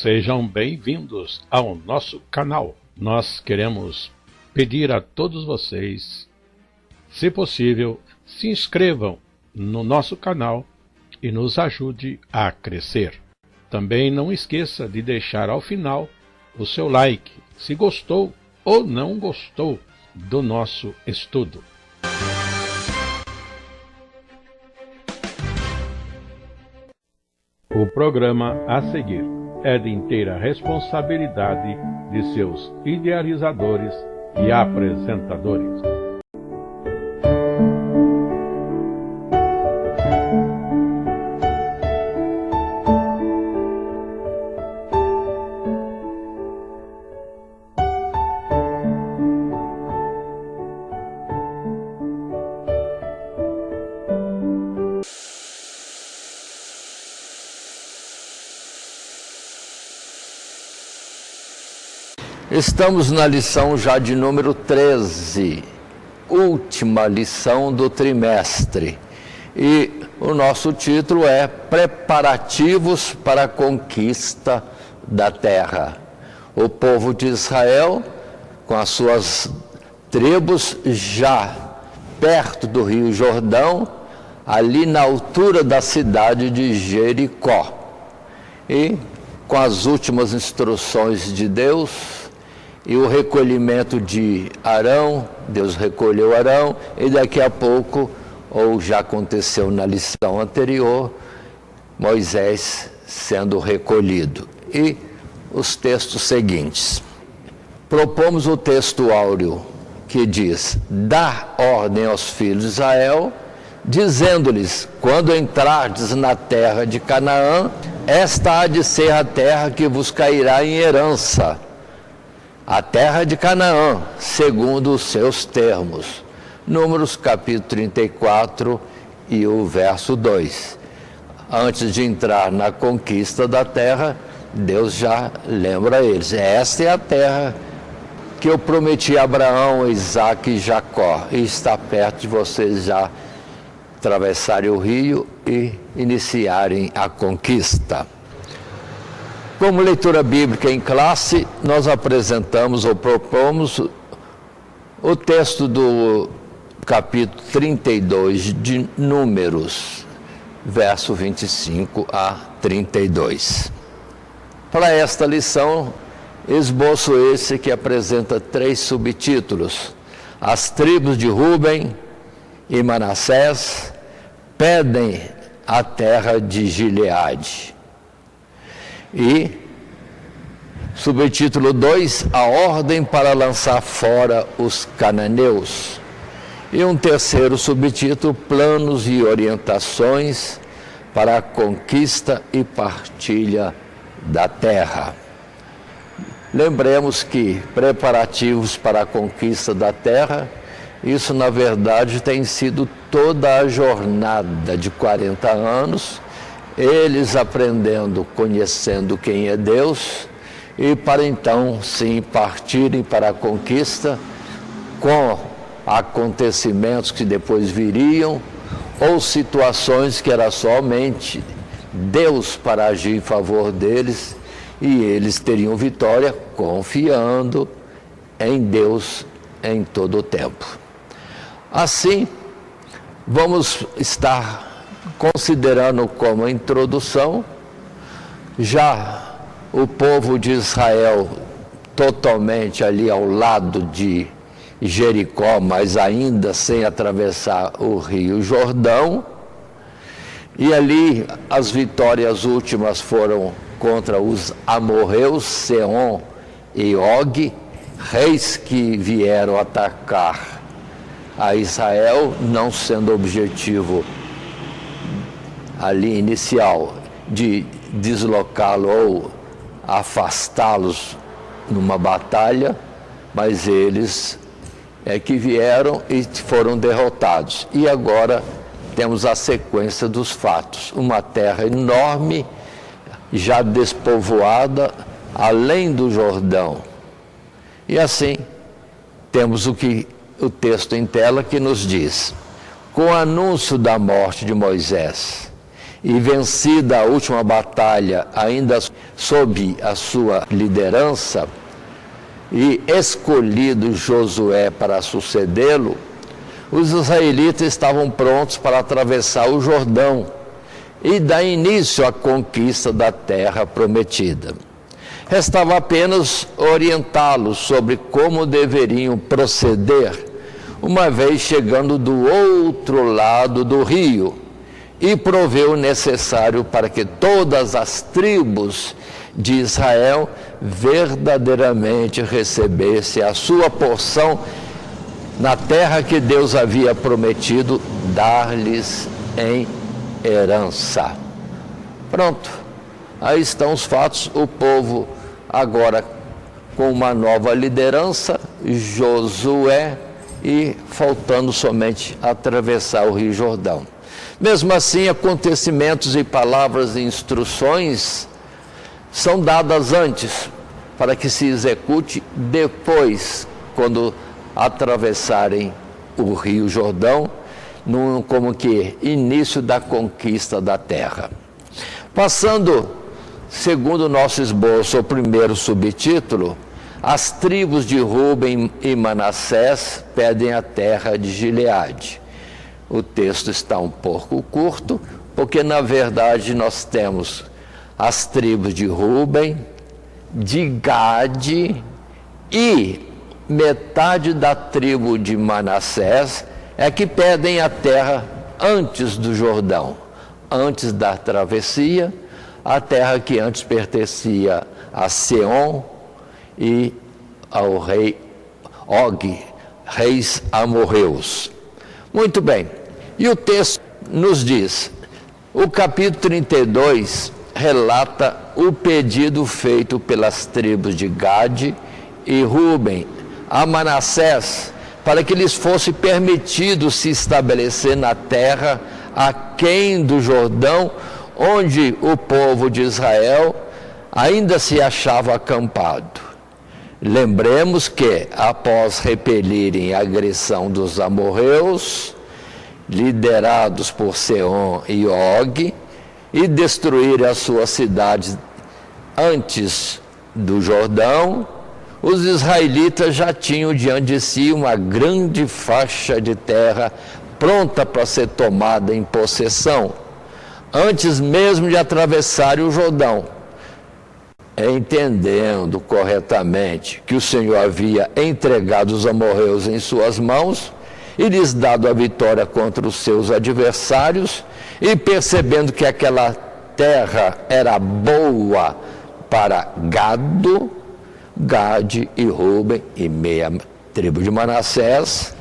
Sejam bem-vindos ao nosso canal. Nós queremos pedir a todos vocês, se possível, se inscrevam no nosso canal e nos ajude a crescer. Também não esqueça de deixar ao final o seu like, se gostou ou não gostou do nosso estudo. O programa a seguir é de inteira responsabilidade de seus idealizadores e apresentadores. Estamos na lição já de número 13, última lição do trimestre. E o nosso título é Preparativos para a Conquista da Terra. O povo de Israel, com as suas tribos, já perto do Rio Jordão, ali na altura da cidade de Jericó. E com as últimas instruções de Deus e o recolhimento de Arão, Deus recolheu Arão, e daqui a pouco, ou já aconteceu na lição anterior, Moisés sendo recolhido. E os textos seguintes. Propomos o texto áureo que diz: dá ordem aos filhos de Israel, dizendo-lhes: quando entrardes na terra de Canaã, esta há de ser a terra que vos cairá em herança, a terra de Canaã, segundo os seus termos. Números capítulo 34 e o verso 2. Antes de entrar na conquista da terra, Deus já lembra a eles: esta é a terra que eu prometi a Abraão, Isaque e Jacó, e está perto de vocês já atravessarem o rio e iniciarem a conquista. Como leitura bíblica em classe, nós apresentamos ou propomos o texto do capítulo 32 de Números, verso 25 a 32. Para esta lição, esboço esse que apresenta 3 subtítulos: as tribos de Rúben e Manassés pedem a terra de Gileade. E subtítulo 2, a ordem para lançar fora os cananeus. E um terceiro subtítulo, planos e orientações para a conquista e partilha da terra. Lembremos que preparativos para a conquista da terra, isso na verdade tem sido toda a jornada de 40 anos, eles aprendendo, conhecendo quem é Deus, e para então sim partirem para a conquista com acontecimentos que depois viriam, ou situações que era somente Deus para agir em favor deles, e eles teriam vitória confiando em Deus em todo o tempo. Assim, vamos estar considerando como introdução já o povo de Israel totalmente ali ao lado de Jericó, mas ainda sem atravessar o Rio Jordão. E ali as vitórias últimas foram contra os amorreus, Seom e Og, reis que vieram atacar a Israel, não sendo objetivo ali inicial de deslocá-lo ou afastá-los numa batalha, mas eles que vieram e foram derrotados. E agora temos a sequência dos fatos: uma terra enorme, já despovoada, além do Jordão. E assim, temos o texto em tela que nos diz: com o anúncio da morte de Moisés e vencida a última batalha, ainda sob a sua liderança, e escolhido Josué para sucedê-lo, os israelitas estavam prontos para atravessar o Jordão e dar início à conquista da terra prometida. Restava apenas orientá-los sobre como deveriam proceder, uma vez chegando do outro lado do rio, e prover o necessário para que todas as tribos de Israel verdadeiramente recebessem a sua porção na terra que Deus havia prometido dar-lhes em herança. Pronto, aí estão os fatos. O povo agora com uma nova liderança, Josué, e faltando somente atravessar o Rio Jordão. Mesmo assim, acontecimentos e palavras e instruções são dadas antes, para que se execute depois, quando atravessarem o Rio Jordão, como que início da conquista da terra. Passando, segundo o nosso esboço, o primeiro subtítulo, as tribos de Rúben e Manassés pedem a terra de Gileade. O texto está um pouco curto, porque na verdade nós temos as tribos de Rúben, de Gade e metade da tribo de Manassés é que pedem a terra antes do Jordão, antes da travessia, a terra que antes pertencia a Seom e ao rei Og, reis amorreus. Muito bem, e o texto nos diz, o capítulo 32 relata o pedido feito pelas tribos de Gade e Rúben a Manassés, para que lhes fosse permitido se estabelecer na terra aquém do Jordão, onde o povo de Israel ainda se achava acampado. Lembremos que, após repelirem a agressão dos amorreus, liderados por Seom e Og, e destruírem as suas cidades antes do Jordão, os israelitas já tinham diante de si uma grande faixa de terra pronta para ser tomada em possessão, antes mesmo de atravessarem o Jordão. Entendendo corretamente que o Senhor havia entregado os amorreus em suas mãos e lhes dado a vitória contra os seus adversários, e percebendo que aquela terra era boa para gado, Gade e Rúben e meia tribo de Manassés,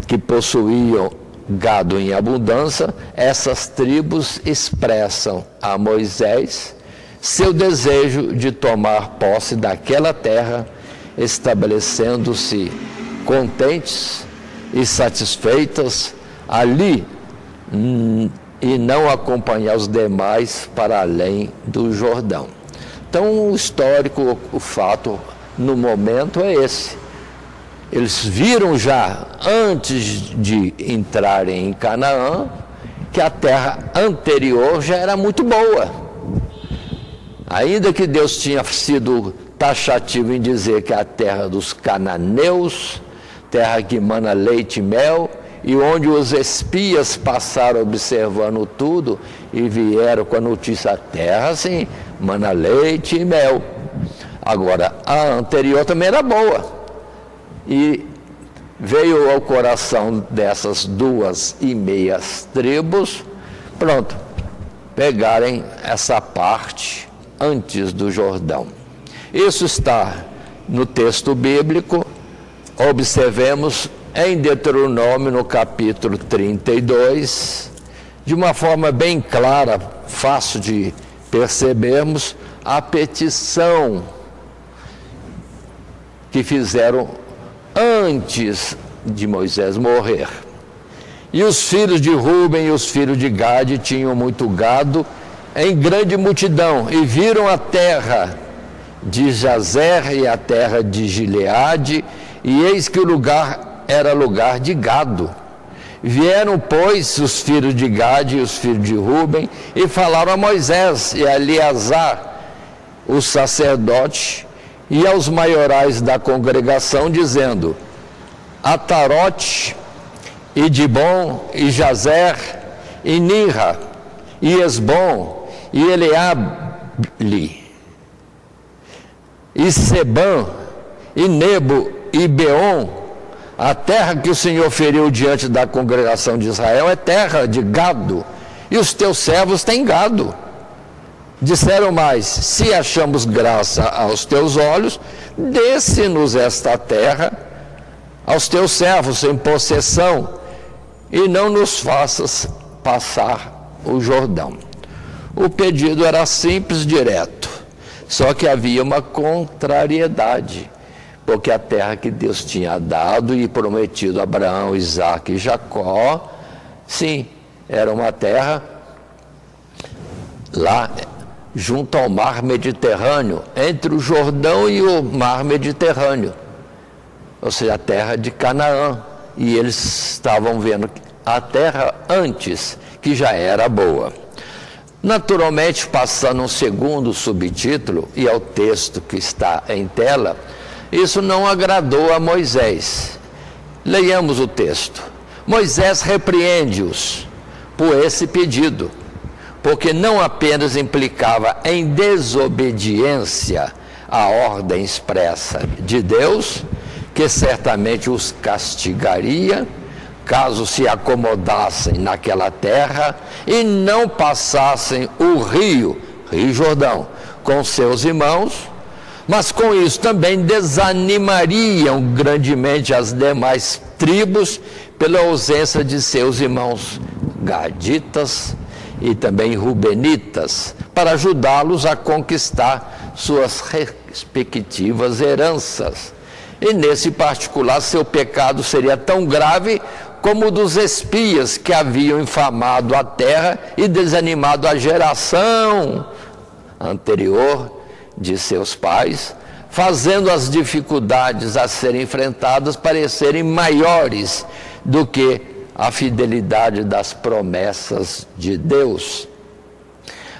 que possuíam gado em abundância, essas tribos expressam a Moisés seu desejo de tomar posse daquela terra, estabelecendo-se contentes e satisfeitas ali, e não acompanhar os demais para além do Jordão. Então, o histórico, o fato no momento é esse. Eles viram já, antes de entrarem em Canaã, que a terra anterior já era muito boa. Ainda que Deus tinha sido taxativo em dizer que a terra dos cananeus, terra que mana leite e mel, e onde os espias passaram observando tudo e vieram com a notícia: a terra, assim, mana leite e mel. Agora, a anterior também era boa. E veio ao coração dessas 2,5 tribos, pronto, pegarem essa parte antes do Jordão. Isso está no texto bíblico. Observemos em Deuteronômio, no capítulo 32, de uma forma bem clara, fácil de percebermos, a petição que fizeram antes de Moisés morrer. E os filhos de Rúben e os filhos de Gade tinham muito gado em grande multidão, e viram a terra de Jazer e a terra de Gileade, e eis que o lugar era lugar de gado. Vieram, pois, os filhos de Gade e os filhos de Rúben, e falaram a Moisés e a Eleazar os sacerdotes e aos maiorais da congregação, dizendo: Atarote, e Dibon, e Jazer, e Nira, e Esbom, e Eleable, e Sebam, e Nebo, e Beon, a terra que o Senhor feriu diante da congregação de Israel é terra de gado, e os teus servos têm gado. Disseram mais: se achamos graça aos teus olhos, desce-nos esta terra, aos teus servos em possessão, e não nos faças passar o Jordão. O pedido era simples, direto, só que havia uma contrariedade, porque a terra que Deus tinha dado e prometido a Abraão, Isaque e Jacó, sim, era uma terra lá junto ao mar Mediterrâneo, entre o Jordão e o mar Mediterrâneo, ou seja, a terra de Canaã. E eles estavam vendo a terra antes, que já era boa. Naturalmente, passando um segundo subtítulo, e é o texto que está em tela, isso não agradou a Moisés. Leiamos o texto. Moisés repreende-os por esse pedido, porque não apenas implicava em desobediência à ordem expressa de Deus, que certamente os castigaria, caso se acomodassem naquela terra e não passassem o rio Jordão, com seus irmãos, mas com isso também desanimariam grandemente as demais tribos pela ausência de seus irmãos gaditas e também rubenitas, para ajudá-los a conquistar suas respectivas heranças. E nesse particular, seu pecado seria tão grave como o dos espias que haviam infamado a terra e desanimado a geração anterior de seus pais, fazendo as dificuldades a serem enfrentadas parecerem maiores do que a fidelidade das promessas de Deus.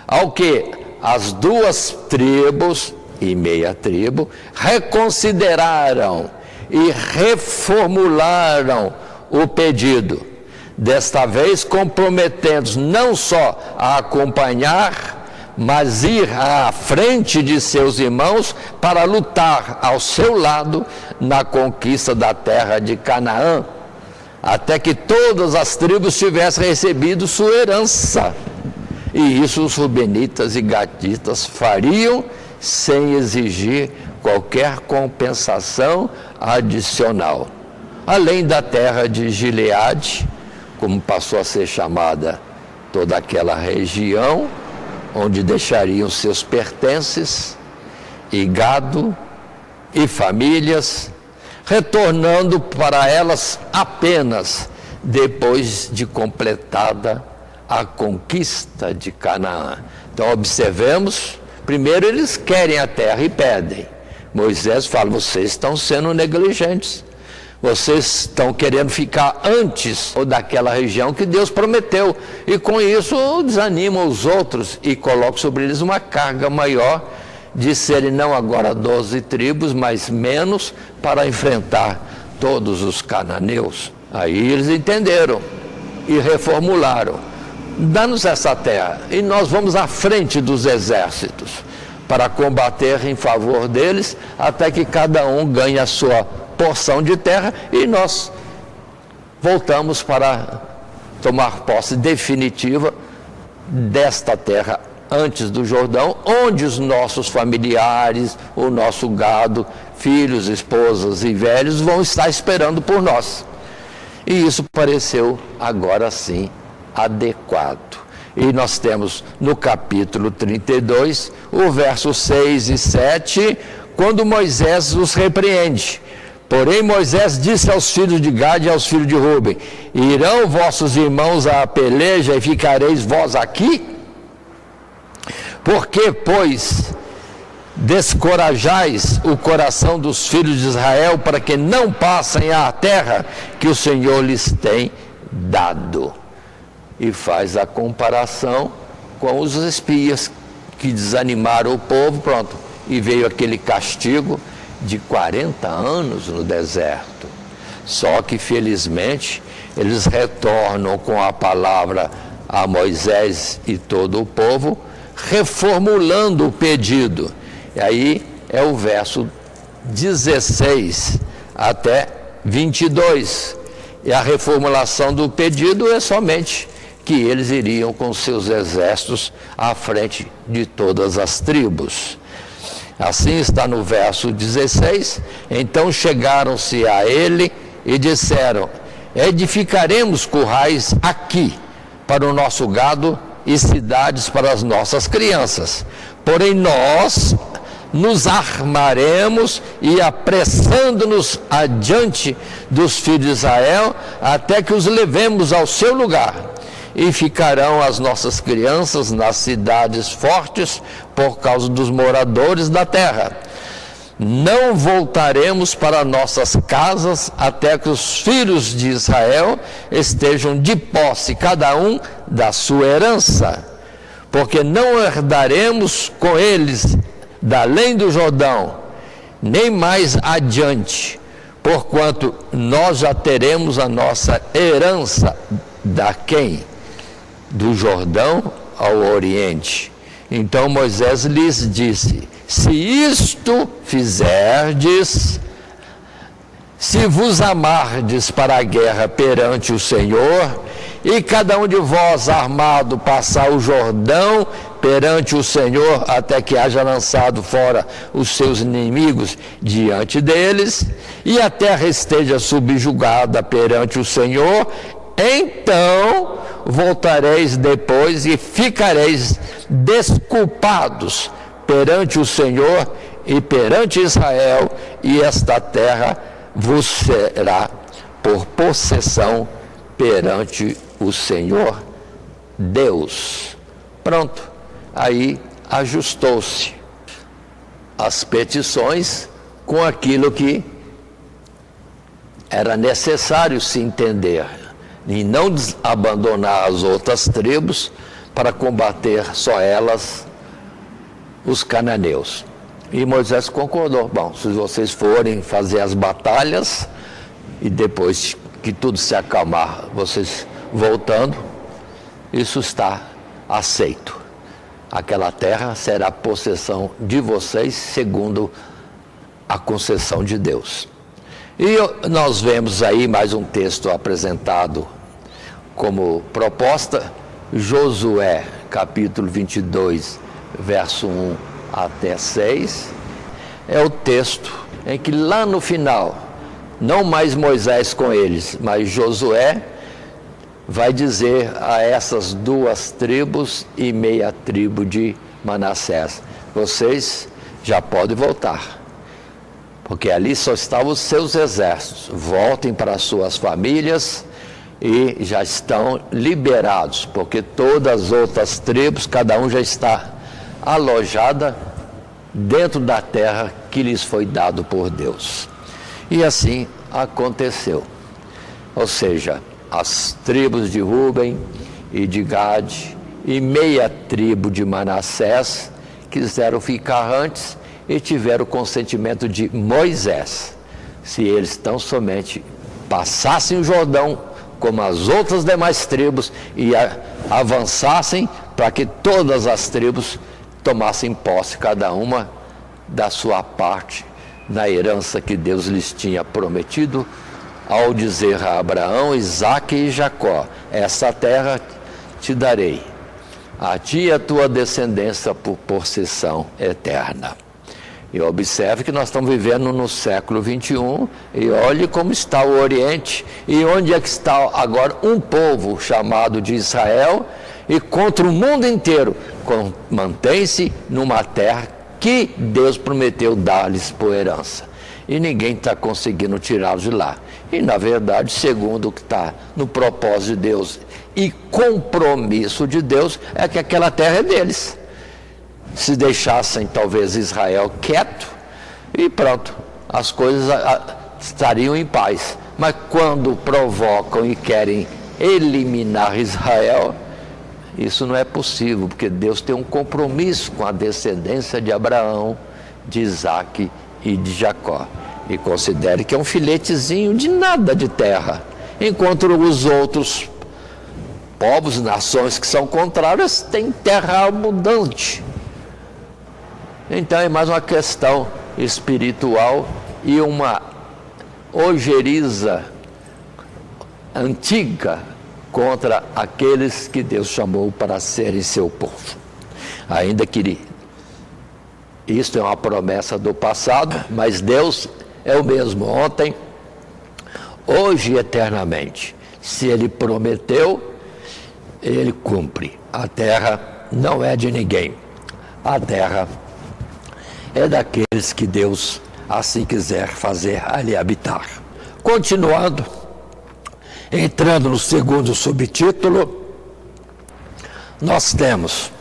Ao que as duas tribos e meia tribo reconsideraram e reformularam o pedido, desta vez comprometendo-se não só a acompanhar, mas ir à frente de seus irmãos para lutar ao seu lado na conquista da terra de Canaã, até que todas as tribos tivessem recebido sua herança. E isso os rubenitas e gaditas fariam sem exigir qualquer compensação adicional. Além da terra de Gileade, como passou a ser chamada toda aquela região, onde deixariam seus pertences, e gado, e famílias, retornando para elas apenas depois de completada a conquista de Canaã. Então observemos, primeiro eles querem a terra e pedem. Moisés fala: vocês estão sendo negligentes, vocês estão querendo ficar antes daquela região que Deus prometeu, e com isso desanimam os outros e colocam sobre eles uma carga maior de serem não agora 12 tribos, mas menos, para enfrentar todos os cananeus. Aí eles entenderam e reformularam: dá-nos essa terra e nós vamos à frente dos exércitos para combater em favor deles, até que cada um ganhe a sua porção de terra e nós voltamos para tomar posse definitiva desta terra antes do Jordão, onde os nossos familiares, o nosso gado, filhos, esposas e velhos vão estar esperando por nós. E isso pareceu agora sim adequado. E nós temos no capítulo 32, o verso 6 e 7, quando Moisés os repreende. Porém Moisés disse aos filhos de Gade e aos filhos de Ruben: irão vossos irmãos à peleja e ficareis vós aqui? Por que, pois, descorajais o coração dos filhos de Israel para que não passem à terra que o Senhor lhes tem dado? E faz a comparação com os espias que desanimaram o povo, pronto. E veio aquele castigo de 40 anos no deserto. Só que, felizmente, eles retornam com a palavra a Moisés e todo o povo, reformulando o pedido. E aí é o verso 16 até 22. E a reformulação do pedido é somente que eles iriam com seus exércitos à frente de todas as tribos. Assim está no verso 16. Então chegaram-se a ele e disseram: edificaremos currais aqui para o nosso gado e cidades para as nossas crianças. Porém nós nos armaremos e apressando-nos adiante dos filhos de Israel, até que os levemos ao seu lugar. E ficarão as nossas crianças nas cidades fortes por causa dos moradores da terra. Não voltaremos para nossas casas até que os filhos de Israel estejam de posse, cada um da sua herança, porque não herdaremos com eles da além do Jordão, nem mais adiante, porquanto nós já teremos a nossa herança da quem? Do Jordão ao Oriente. Então Moisés lhes disse: se isto fizerdes, se vos amardes para a guerra perante o Senhor, e cada um de vós armado passar o Jordão perante o Senhor, até que haja lançado fora os seus inimigos diante deles, e a terra esteja subjugada perante o Senhor, então voltareis depois e ficareis desculpados perante o Senhor e perante Israel, e esta terra vos será por possessão perante o Senhor Deus. Pronto, aí ajustou-se as petições com aquilo que era necessário se entender, e não abandonar as outras tribos para combater só elas, os cananeus. E Moisés concordou: bom, se vocês forem fazer as batalhas e depois que tudo se acalmar, vocês voltando, isso está aceito. Aquela terra será possessão de vocês segundo a concessão de Deus. E nós vemos aí mais um texto apresentado como proposta, Josué, capítulo 22, verso 1 até 6. É o texto em que lá no final, não mais Moisés com eles, mas Josué vai dizer a essas duas tribos e meia tribo de Manassés: vocês já podem voltar, porque ali só estavam os seus exércitos. Voltem para as suas famílias e já estão liberados, porque todas as outras tribos, cada um já está alojada dentro da terra que lhes foi dado por Deus. E assim aconteceu. Ou seja, as tribos de Rúben e de Gade e meia tribo de Manassés quiseram ficar antes e tiveram o consentimento de Moisés: se eles tão somente passassem o Jordão como as outras demais tribos e avançassem, para que todas as tribos tomassem posse, cada uma da sua parte, na herança que Deus lhes tinha prometido, ao dizer a Abraão, Isaque e Jacó: essa terra te darei, a ti e a tua descendência por possessão eterna. E observe que nós estamos vivendo no século 21, e olhe como está o Oriente, e onde é que está agora um povo chamado de Israel, e contra o mundo inteiro, mantém-se numa terra que Deus prometeu dar-lhes por herança. E ninguém está conseguindo tirá-los de lá. E na verdade, segundo o que está no propósito de Deus e compromisso de Deus, é que aquela terra é deles. Se deixassem talvez Israel quieto, e pronto, as coisas estariam em paz. Mas quando provocam e querem eliminar Israel, Isso não é possível, porque Deus tem um compromisso com a descendência de Abraão, de Isaque e de Jacó. E considere que é um filetezinho de nada de terra, enquanto os outros povos, nações que são contrárias, têm terra abundante. Então é mais uma questão espiritual e uma ojeriza antiga contra aqueles que Deus chamou para serem seu povo. Ainda que isto é uma promessa do passado, mas Deus é o mesmo ontem, hoje e eternamente. Se Ele prometeu, Ele cumpre. A terra não é de ninguém. A terra é daqueles que Deus assim quiser fazer ali habitar. Continuando, entrando no segundo subtítulo, nós temos,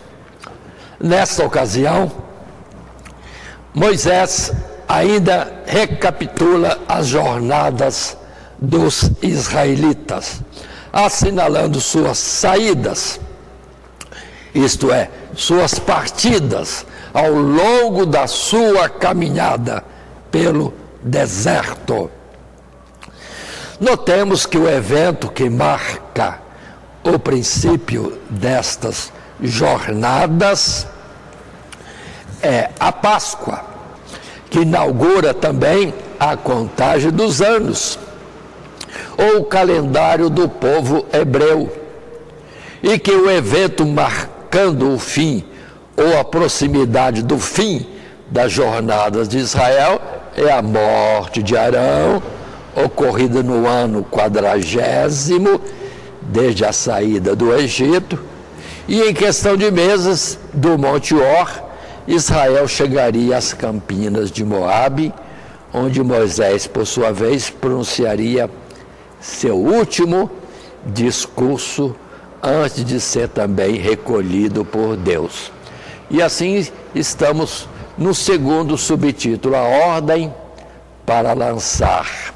nesta ocasião, Moisés ainda recapitula as jornadas dos israelitas, assinalando suas saídas, isto é, suas partidas ao longo da sua caminhada pelo deserto. Notemos que o evento que marca o princípio destas jornadas é a Páscoa, que inaugura também a contagem dos anos, ou o calendário do povo hebreu, e que o evento marcando o fim, ou a proximidade do fim das jornadas de Israel, é a morte de Arão, ocorrida no ano 40º, desde a saída do Egito, e em questão de meses, do Monte Or, Israel chegaria às campinas de Moabe, onde Moisés, por sua vez, pronunciaria seu último discurso antes de ser também recolhido por Deus. E assim estamos no segundo subtítulo, a ordem para lançar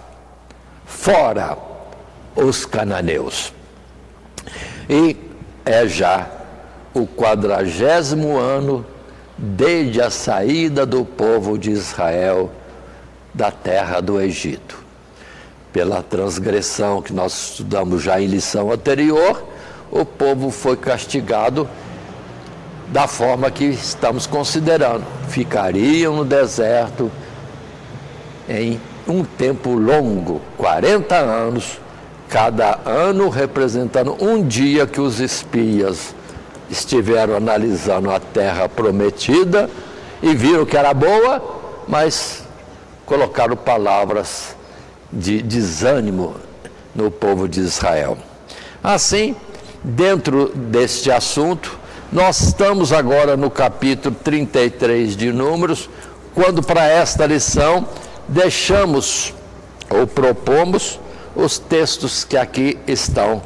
fora os cananeus. E é já o 40º ano desde a saída do povo de Israel da terra do Egito. Pela transgressão que nós estudamos já em lição anterior, o povo foi castigado da forma que estamos considerando. Ficariam no deserto em um tempo longo, 40 anos, cada ano representando um dia que os espias estiveram analisando a terra prometida e viram que era boa, mas colocaram palavras de desânimo no povo de Israel. Assim, dentro deste assunto, nós estamos agora no capítulo 33 de Números, quando para esta lição deixamos ou propomos os textos que aqui estão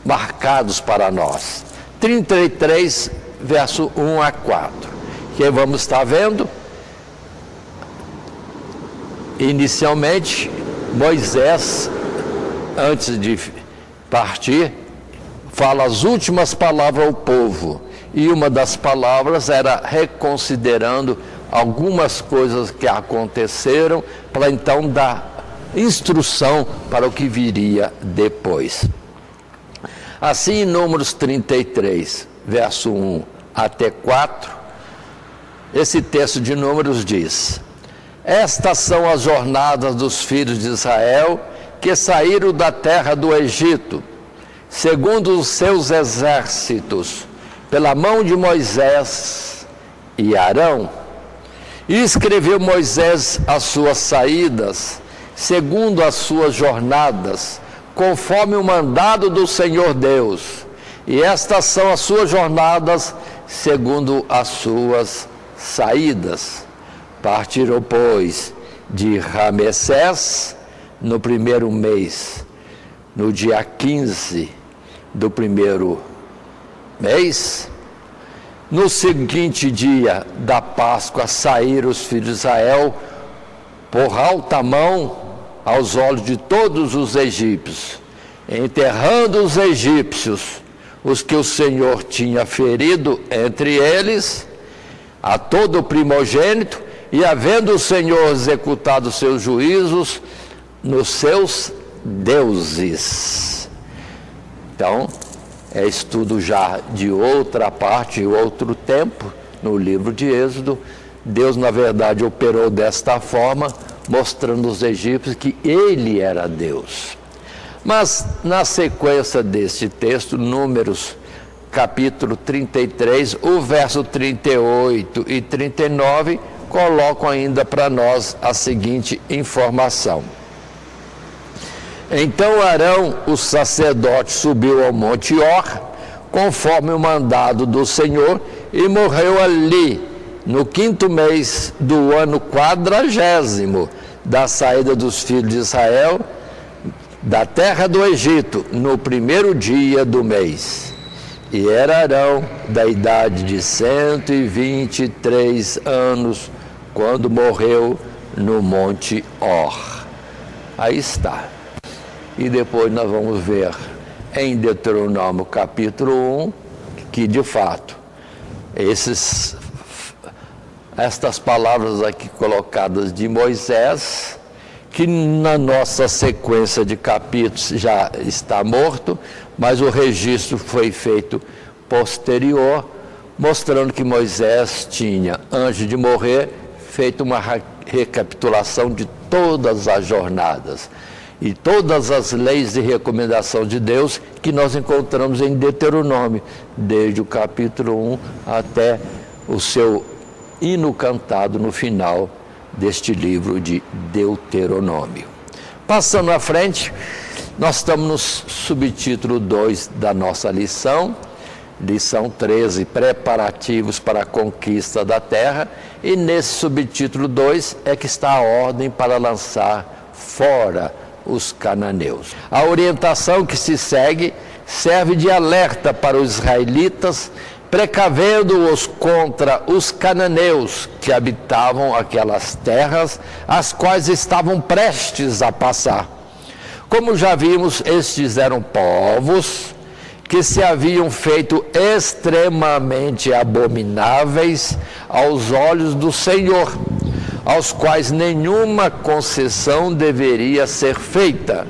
marcados para nós. 33, verso 1 a 4, que vamos estar vendo. Inicialmente, Moisés, antes de partir, fala as últimas palavras ao povo, e uma das palavras era reconsiderando algumas coisas que aconteceram, para então dar instrução para o que viria depois. Assim, em Números 33, verso 1 até 4, esse texto de Números diz: estas são as jornadas dos filhos de Israel que saíram da terra do Egito, segundo os seus exércitos, pela mão de Moisés e Arão. E escreveu Moisés as suas saídas, segundo as suas jornadas, conforme o mandado do Senhor Deus. E estas são as suas jornadas, segundo as suas saídas. Partiram, pois, de Ramessés, no primeiro mês, no dia 15 do primeiro mês. No seguinte dia da Páscoa, saíram os filhos de Israel por alta mão aos olhos de todos os egípcios, enterrando os egípcios, os que o Senhor tinha ferido entre eles, a todo primogênito, e havendo o Senhor executado seus juízos nos seus deuses. Então, é estudo já de outra parte, outro tempo, no livro de Êxodo. Deus, na verdade, operou desta forma, mostrando aos egípcios que ele era Deus. Mas, na sequência deste texto, Números, capítulo 33, o verso 38 e 39, colocam ainda para nós a seguinte informação. Então Arão, o sacerdote, subiu ao monte Or, conforme o mandado do Senhor, e morreu ali, no 5º mês do ano 40º da saída dos filhos de Israel da terra do Egito, no 1º dia do mês. E era Arão da idade de 123 anos, quando morreu no monte Or. Aí está. E depois nós vamos ver em Deuteronômio capítulo 1, que de fato, estas palavras aqui colocadas de Moisés, que na nossa sequência de capítulos já está morto, mas o registro foi feito posterior, mostrando que Moisés tinha, antes de morrer, feito uma recapitulação de todas as jornadas e todas as leis e recomendação de Deus que nós encontramos em Deuteronômio, desde o capítulo 1 até o seu hino cantado no final deste livro de Deuteronômio. Passando à frente, nós estamos no subtítulo 2 da nossa lição 13, preparativos para a conquista da terra, e nesse subtítulo 2 é que está a ordem para lançar fora os cananeus. A orientação que se segue serve de alerta para os israelitas, precavendo-os contra os cananeus que habitavam aquelas terras, as quais estavam prestes a passar. Como já vimos, estes eram povos que se haviam feito extremamente abomináveis aos olhos do Senhor, aos quais nenhuma concessão deveria ser feita,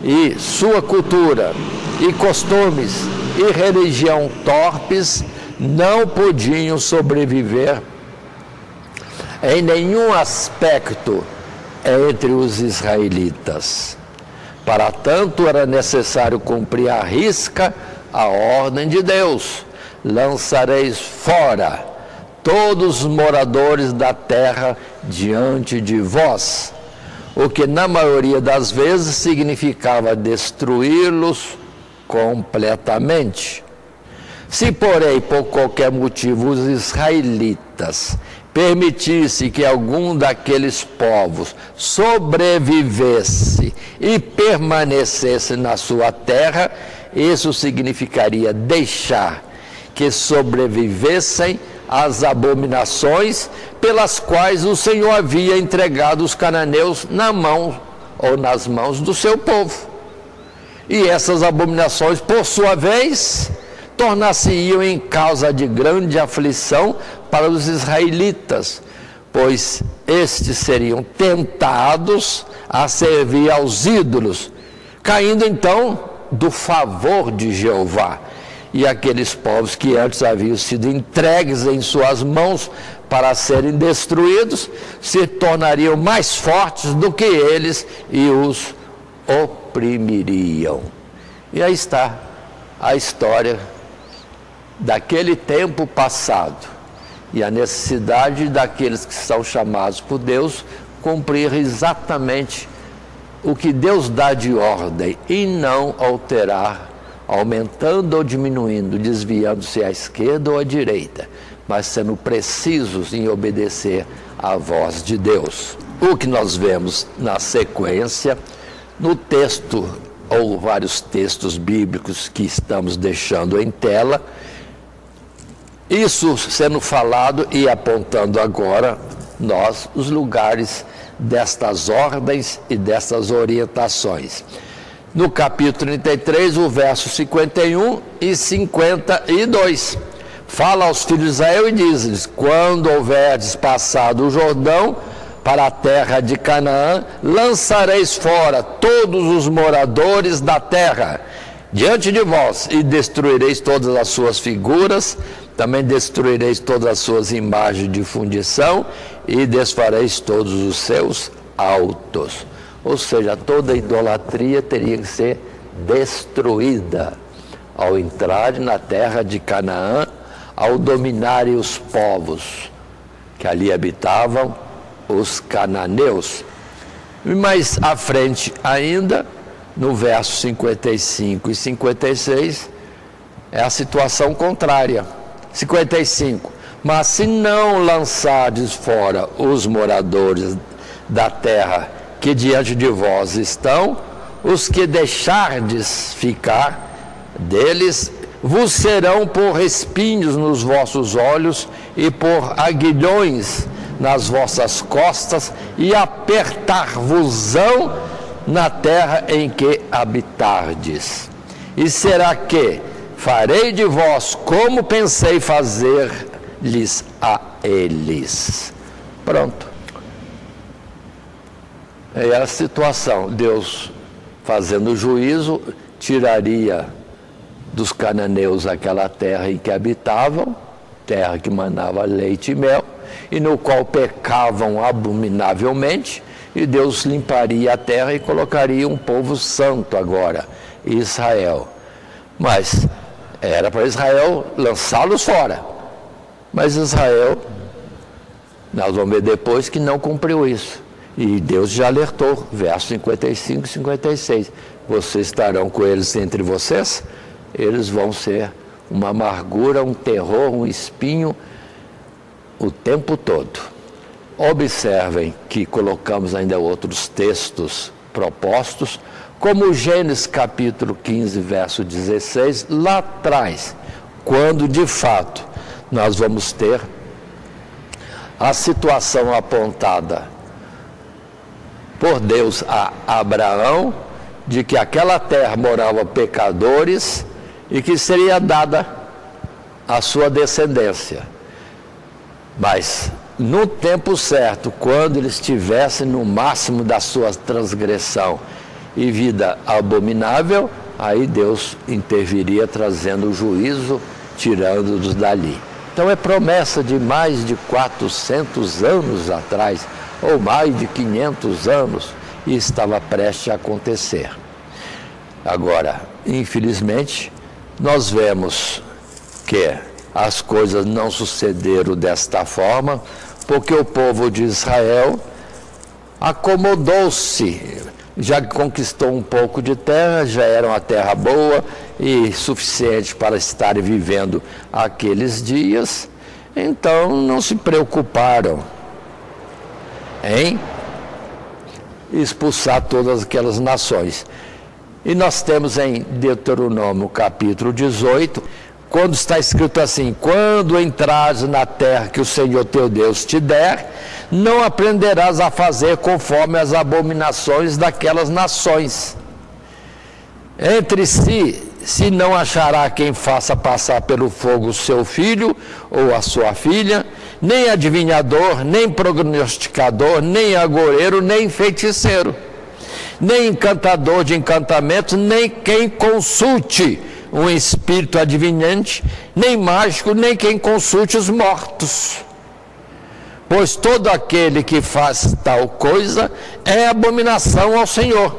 e sua cultura e costumes e religião torpes não podiam sobreviver em nenhum aspecto entre os israelitas. Para tanto, era necessário cumprir à risca a ordem de Deus: lançareis fora todos os moradores da terra diante de vós, o que na maioria das vezes significava destruí-los completamente. Se, porém, por qualquer motivo os israelitas permitisse que algum daqueles povos sobrevivesse e permanecesse na sua terra, isso significaria deixar que sobrevivessem as abominações pelas quais o Senhor havia entregado os cananeus na mão ou nas mãos do seu povo. E essas abominações, por sua vez, tornar-se-iam em causa de grande aflição para os israelitas, pois estes seriam tentados a servir aos ídolos, caindo então do favor de Jeová. E aqueles povos que antes haviam sido entregues em suas mãos para serem destruídos, se tornariam mais fortes do que eles e os oprimiriam. E aí está a história daquele tempo passado e a necessidade daqueles que são chamados por Deus cumprir exatamente o que Deus dá de ordem e não alterar, aumentando ou diminuindo, desviando-se à esquerda ou à direita, mas sendo precisos em obedecer à voz de Deus. O que nós vemos na sequência, no texto ou vários textos bíblicos que estamos deixando em tela, isso sendo falado e apontando agora nós os lugares destas ordens e dessas orientações. no capítulo 33, o verso 51 e 52. Fala aos filhos de Israel e diz-lhes: quando houverdes passado o Jordão para a terra de Canaã, lançareis fora todos os moradores da terra diante de vós, e destruireis todas as suas figuras, também destruireis todas as suas imagens de fundição, e desfareis todos os seus altos. Ou seja, toda idolatria teria que ser destruída ao entrarem na terra de Canaã, ao dominarem os povos que ali habitavam, os cananeus. E mais à frente ainda, no verso 55 e 56, é a situação contrária. 55. Mas se não lançardes fora os moradores da terra que diante de vós estão, os que deixardes ficar deles vos serão por espinhos nos vossos olhos e por aguilhões nas vossas costas, e apertar-vos-ão na terra em que habitardes. E será que farei de vós como pensei fazer-lhes a eles. Pronto. É a situação. Deus, fazendo juízo, tiraria dos cananeus aquela terra em que habitavam, terra que manava leite e mel, e no qual pecavam abominavelmente, e Deus limparia a terra e colocaria um povo santo agora, Israel. Mas era para Israel lançá-los fora. Mas Israel, nós vamos ver depois que não cumpriu isso. E Deus já alertou, versos 55 e 56. Vocês estarão com eles entre vocês, eles vão ser uma amargura, um terror, um espinho o tempo todo. Observem que colocamos ainda outros textos propostos, como Gênesis capítulo 15, verso 16, lá atrás, quando de fato nós vamos ter a situação apontada por Deus a Abraão, de que aquela terra morava pecadores e que seria dada à sua descendência. Mas no tempo certo, quando eles estivessem no máximo da sua transgressão e vida abominável, aí Deus interviria trazendo o juízo, tirando-os dali. Então é promessa de mais de 400 anos atrás, ou mais de 500 anos, e estava prestes a acontecer. Agora, infelizmente, nós vemos que as coisas não sucederam desta forma, porque o povo de Israel acomodou-se, já conquistou um pouco de terra, já era uma terra boa e suficiente para estarem vivendo aqueles dias, então não se preocuparam em expulsar todas aquelas nações. E nós temos em Deuteronômio capítulo 18, quando está escrito assim: quando entrares na terra que o Senhor teu Deus te der, não aprenderás a fazer conforme as abominações daquelas nações. Entre si, se não achará quem faça passar pelo fogo o seu filho ou a sua filha, nem adivinhador, nem prognosticador, nem agoureiro, nem feiticeiro, nem encantador de encantamentos, nem quem consulte um espírito adivinhante, nem mágico, nem quem consulte os mortos. Pois todo aquele que faz tal coisa é abominação ao Senhor.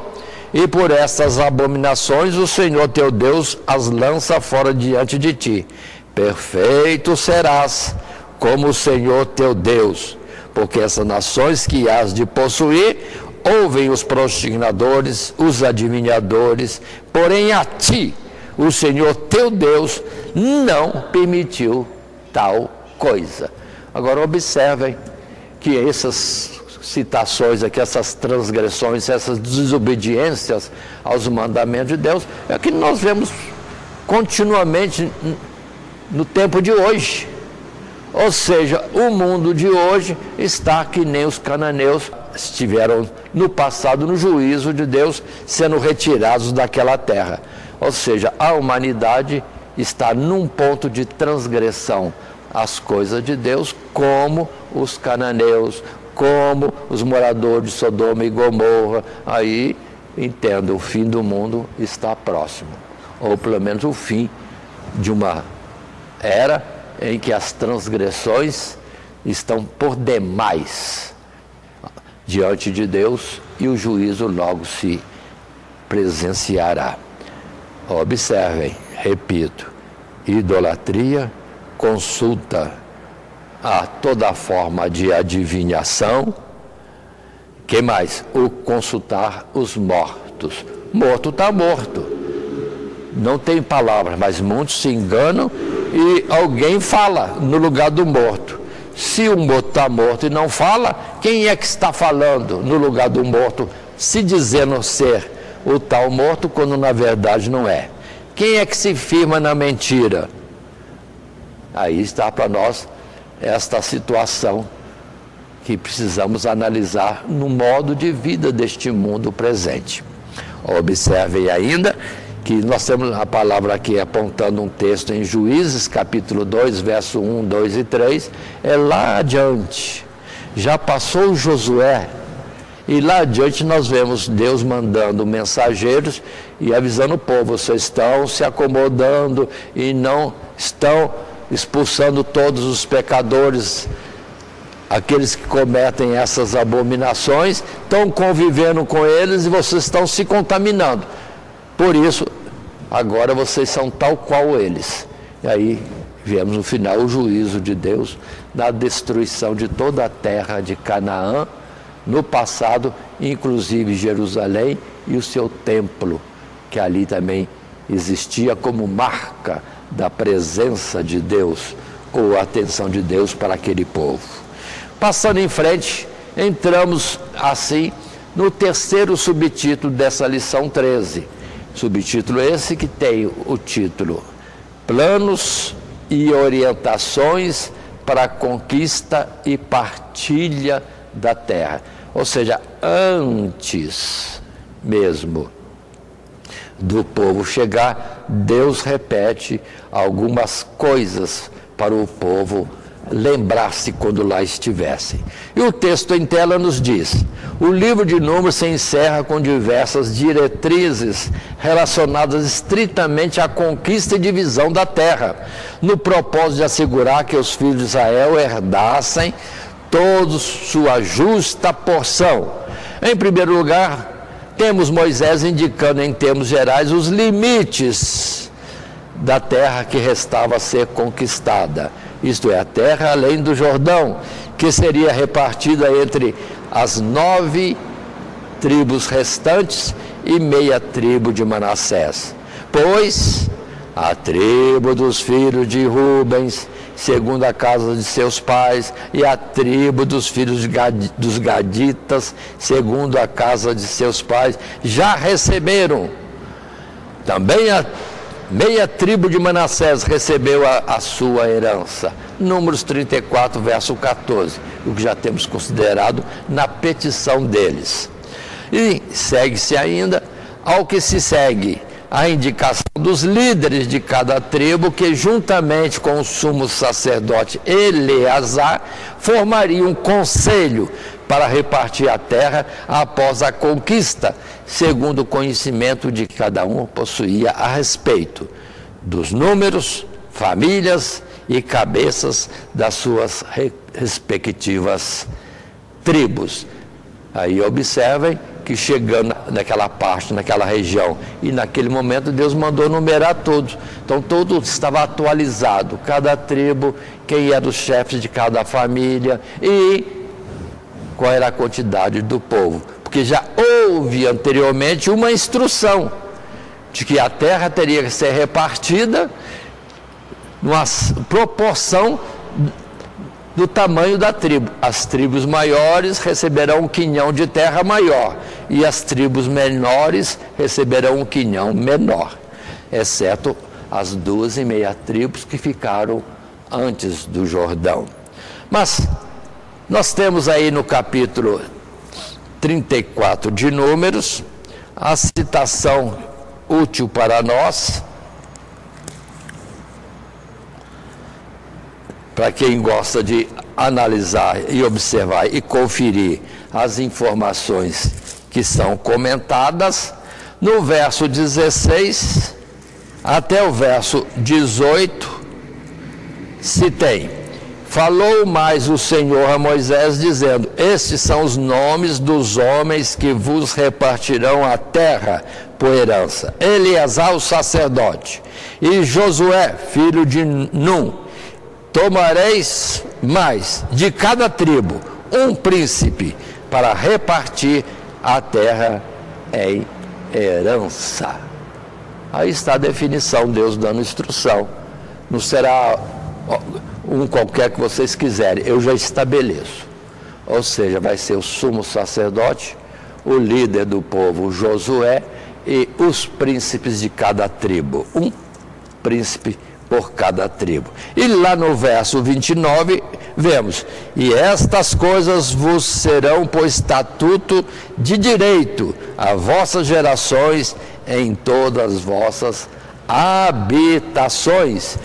E por estas abominações o Senhor teu Deus as lança fora diante de ti. Perfeito serás como o Senhor teu Deus, porque essas nações que hás de possuir ouvem os prostignadores, os adivinhadores, porém a ti o Senhor teu Deus não permitiu tal coisa. Agora observem que essas citações aqui, essas transgressões, essas desobediências aos mandamentos de Deus, é que nós vemos continuamente no tempo de hoje. Ou seja, o mundo de hoje está que nem os cananeus estiveram no passado no juízo de Deus, sendo retirados daquela terra. Ou seja, a humanidade está num ponto de transgressão às coisas de Deus, como os cananeus, como os moradores de Sodoma e Gomorra. Aí, entendo, o fim do mundo está próximo, ou pelo menos o fim de uma era em que as transgressões estão por demais diante de Deus e o juízo logo se presenciará. Observem, repito, idolatria, consulta a toda forma de adivinhação. Que mais? O consultar os mortos. Morto está morto. Não tem palavras, mas muitos se enganam e alguém fala no lugar do morto. Se o morto está morto e não fala, quem é que está falando no lugar do morto, se dizendo ser o tal morto, quando na verdade não é? Quem é que se firma na mentira? Aí está para nós esta situação que precisamos analisar no modo de vida deste mundo presente. Observem ainda que nós temos a palavra aqui apontando um texto em Juízes, capítulo 2, verso 1, 2 e 3, é lá adiante. Já passou Josué, e lá adiante nós vemos Deus mandando mensageiros e avisando o povo: vocês estão se acomodando e não estão expulsando todos os pecadores, aqueles que cometem essas abominações, estão convivendo com eles e vocês estão se contaminando. Por isso, agora vocês são tal qual eles. E aí, viemos no final o juízo de Deus na destruição de toda a terra de Canaã, no passado, inclusive Jerusalém e o seu templo, que ali também existia como marca da presença de Deus, ou a atenção de Deus para aquele povo. Passando em frente, entramos assim no terceiro subtítulo dessa lição 13. Subtítulo esse que tem o título: Planos e orientações para a conquista e partilha da terra. Ou seja, antes mesmo do povo chegar, Deus repete algumas coisas para o povo lembrar-se quando lá estivessem. E o texto em tela nos diz: o livro de Números se encerra com diversas diretrizes relacionadas estritamente à conquista e divisão da terra, no propósito de assegurar que os filhos de Israel herdassem todos sua justa porção. Em primeiro lugar, temos Moisés indicando em termos gerais os limites da terra que restava a ser conquistada, isto é, a terra além do Jordão, que seria repartida entre as 9 tribos restantes e meia tribo de Manassés. Pois a tribo dos filhos de Rubens, segundo a casa de seus pais, e a tribo dos filhos dos Gaditas, segundo a casa de seus pais, já receberam. Também a meia tribo de Manassés recebeu a sua herança. Números 34, verso 14, o que já temos considerado na petição deles. E segue-se ainda ao que se segue a indicação dos líderes de cada tribo, que juntamente com o sumo sacerdote Eleazar formariam um conselho para repartir a terra após a conquista, segundo o conhecimento de que cada um possuía a respeito dos números, famílias e cabeças das suas respectivas tribos. Aí observem que chegando naquela parte, naquela região, e naquele momento Deus mandou numerar todos. Então tudo estava atualizado, cada tribo, quem eram os chefes de cada família e qual era a quantidade do povo. Porque já houve anteriormente uma instrução de que a terra teria que ser repartida numa proporção do tamanho da tribo. As tribos maiores receberão um quinhão de terra maior e as tribos menores receberão um quinhão menor, exceto as 2 meia tribos que ficaram antes do Jordão. Mas nós temos aí no capítulo 34 de Números, a citação útil para nós, para quem gosta de analisar e observar e conferir as informações que são comentadas, no verso 16 até o verso 18, se tem: falou mais o Senhor a Moisés, dizendo: estes são os nomes dos homens que vos repartirão a terra por herança: Eleazar o sacerdote e Josué, filho de Num. Tomareis mais de cada tribo um príncipe para repartir a terra em herança. Aí está a definição, Deus dando instrução. Não será um qualquer que vocês quiserem, eu já estabeleço. Ou seja, vai ser o sumo sacerdote, o líder do povo Josué e os príncipes de cada tribo. Um príncipe por cada tribo. E lá no verso 29, vemos: e estas coisas vos serão por estatuto de direito a vossas gerações em todas as vossas habitações.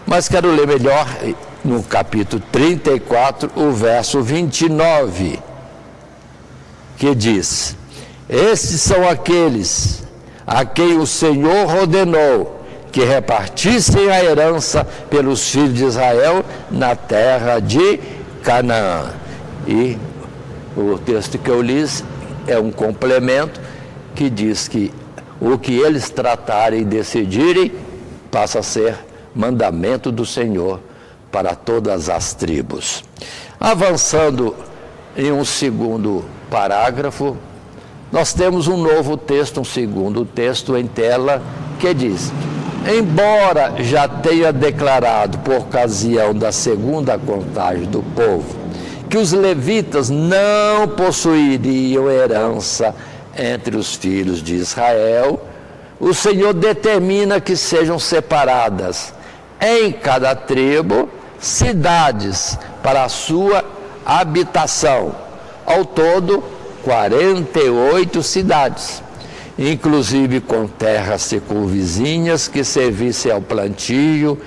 Mas quero ler melhor no capítulo 34, o verso 29, que diz: estes são aqueles a quem o Senhor ordenou que repartissem a herança pelos filhos de Israel na terra de Canaã. E o texto que eu li é um complemento que diz que o que eles tratarem e decidirem passa a ser mandamento do Senhor para todas as tribos. Avançando em um segundo parágrafo, nós temos um novo texto, um segundo texto em tela, que diz: embora já tenha declarado por ocasião da segunda contagem do povo que os levitas não possuiriam herança entre os filhos de Israel, o Senhor determina que sejam separadas em cada tribo cidades para a sua habitação. Ao todo, 48 cidades, inclusive com terras circunvizinhas que servissem ao plantio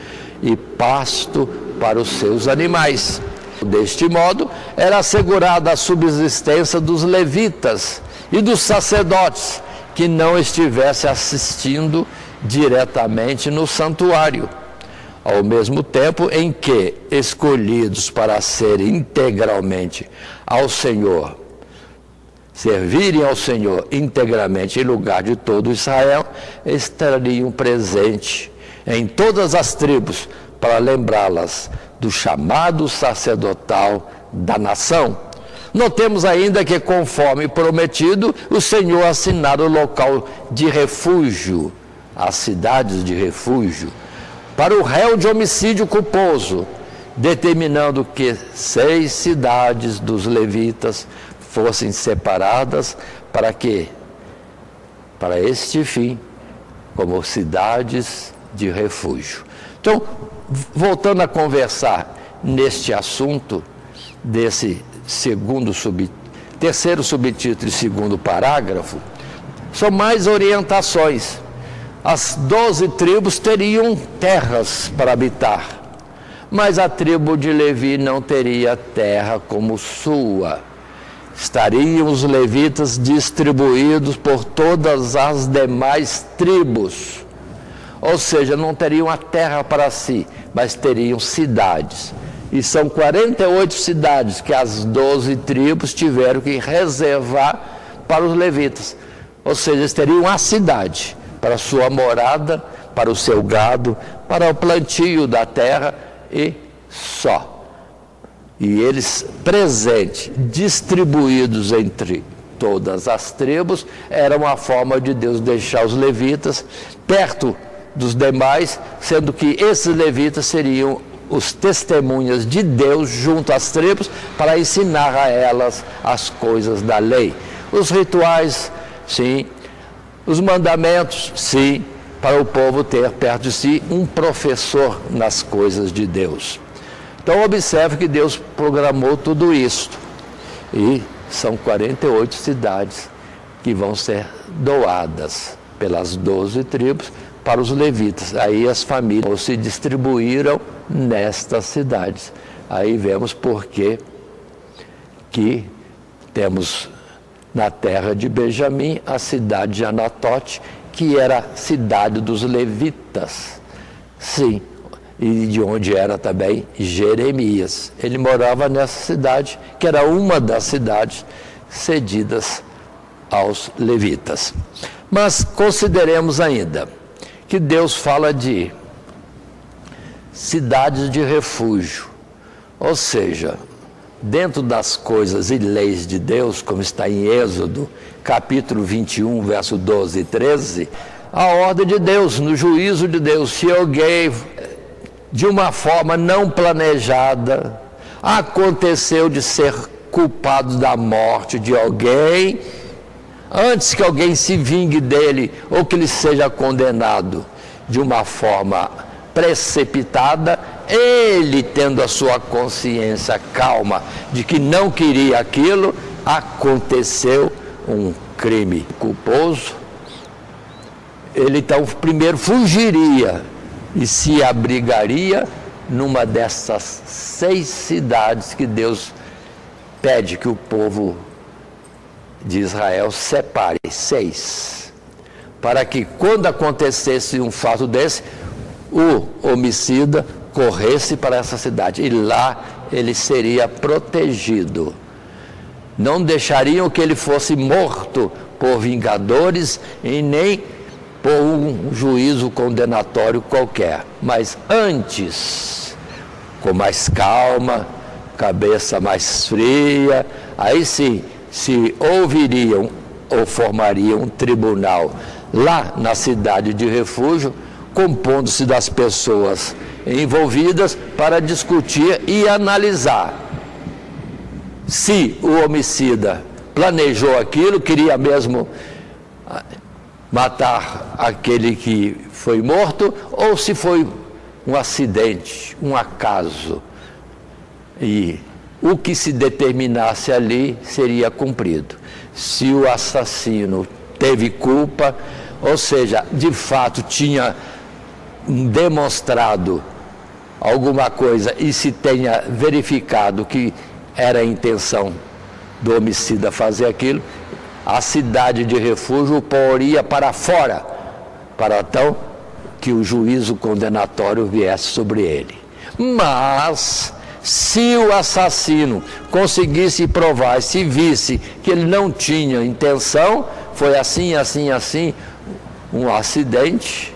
e pasto para os seus animais. Deste modo, era assegurada a subsistência dos levitas e dos sacerdotes que não estivessem assistindo diretamente no santuário, ao mesmo tempo em que, escolhidos para serem integralmente ao Senhor, servirem ao Senhor integralmente em lugar de todo Israel, estariam presentes em todas as tribos para lembrá-las do chamado sacerdotal da nação. Notemos ainda que, conforme prometido, o Senhor assinara o local de refúgio, as cidades de refúgio, para o réu de homicídio culposo, determinando que 6 cidades dos levitas fossem separadas para quê? Para este fim, como cidades de refúgio. Então, voltando a conversar neste assunto, desse terceiro subtítulo e segundo parágrafo, são mais orientações. As 12 tribos teriam terras para habitar, mas a tribo de Levi não teria terra como sua. Estariam os levitas distribuídos por todas as demais tribos, ou seja, não teriam a terra para si, mas teriam cidades. E são 48 cidades que as 12 tribos tiveram que reservar para os levitas. Ou seja, eles teriam a cidade para a sua morada, para o seu gado, para o plantio da terra e só. E eles presentes, distribuídos entre todas as tribos, era uma forma de Deus deixar os levitas perto dos demais, sendo que esses levitas seriam os testemunhas de Deus junto às tribos para ensinar a elas as coisas da lei. Os rituais, sim. Os mandamentos, sim, para o povo ter perto de si um professor nas coisas de Deus. Então observe que Deus programou tudo isso. E são 48 cidades que vão ser doadas pelas 12 tribos para os levitas. Aí as famílias se distribuíram nestas cidades. Aí vemos por que temos na terra de Benjamim a cidade de Anatote, que era a cidade dos levitas. Sim, e de onde era também Jeremias. Ele morava nessa cidade, que era uma das cidades cedidas aos levitas. Mas consideremos ainda que Deus fala de cidades de refúgio, ou seja, dentro das coisas e leis de Deus, como está em Êxodo, capítulo 21, verso 12 e 13, a ordem de Deus, no juízo de Deus, se alguém, de uma forma não planejada, aconteceu de ser culpado da morte de alguém, antes que alguém se vingue dele ou que ele seja condenado de uma forma precipitada, ele tendo a sua consciência calma de que não queria aquilo, aconteceu um crime culposo, ele então primeiro fugiria e se abrigaria numa dessas 6 cidades que Deus pede que o povo de Israel separe, 6, para que quando acontecesse um fato desse, o homicida corresse para essa cidade e lá ele seria protegido. Não deixariam que ele fosse morto por vingadores e nem por um juízo condenatório qualquer, mas antes, com mais calma, cabeça mais fria, aí sim se ouviriam ou formariam um tribunal lá na cidade de refúgio, compondo-se das pessoas envolvidas para discutir e analisar se o homicida planejou aquilo, queria mesmo matar aquele que foi morto, ou se foi um acidente, um acaso. E o que se determinasse ali seria cumprido. Se o assassino teve culpa, ou seja, de fato tinha demonstrado alguma coisa e se tenha verificado que era a intenção do homicida fazer aquilo, a cidade de refúgio o poria para fora, para então que o juízo condenatório viesse sobre ele. Mas se o assassino conseguisse provar, se visse que ele não tinha intenção, foi assim, um acidente,